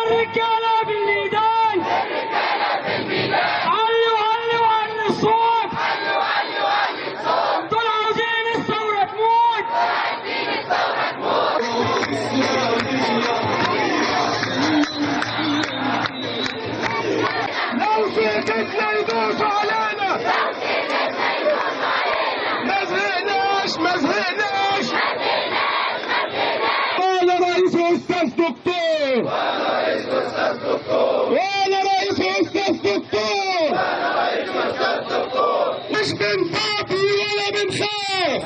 الرجالة بالميدان، علوا الصوت، دول عاوزين الثورة تموت، لو سكت لا يدوسوا علينا، ما زهقناش ولا رئيس أستاذ دكتور، ولا رئيس أستاذ دكتور، مش بنطاطي ولا بنخاف،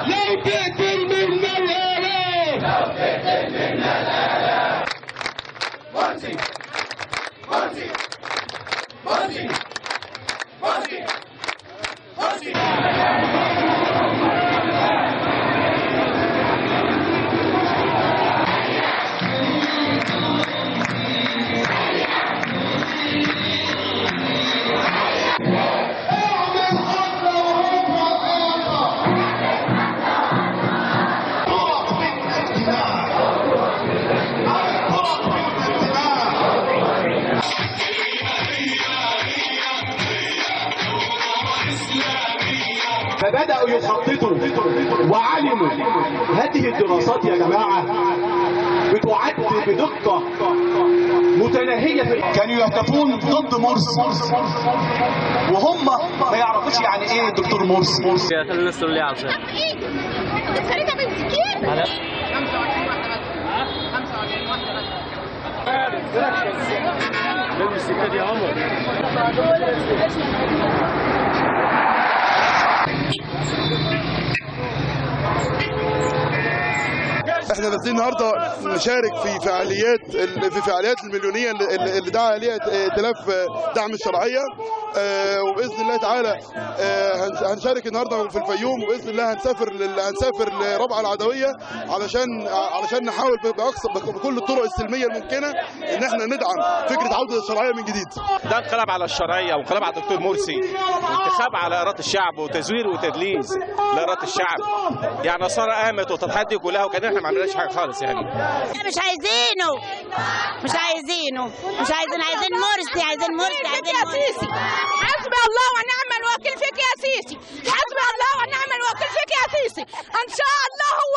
لو تقتل منا الآلاف، مرسي مرسي مرسي مرسي مرسي. فبدأوا يخططوا وعلموا هذه الدراسات يا جماعة بتعد بدقة متناهية. كانوا يهتفون ضد مرسي وهم ما يعرفوش يعني ايه دكتور مرسي. خلينا الناس تقول لي عشان انت خريطة بنسكين 25 واحدة يا عمر. احنا نازلين النهارده نشارك في فعاليات المليونيه اللي دعا عليها ائتلاف دعم الشرعيه، وباذن الله تعالى هنشارك النهارده في الفيوم، وباذن الله هنسافر لربعه العدويه علشان نحاول بكل الطرق السلميه الممكنه ان احنا ندعم فكره عوده الشرعيه من جديد. ده انقلاب على الشرعيه وانقلاب على الدكتور مرسي، انتخاب على اراده الشعب وتزوير وتدليس لاراده الشعب. يعني نصارى قامت وتضحيات دي كلها وكان احنا ما عملناش حاجه خالص. يعني مش عايزين مرسي. حسبي الله ونعم الوكيل فيك يا سيسي، حسبي الله ونعم الوكيل فيك يا سيسي، ان شاء الله هو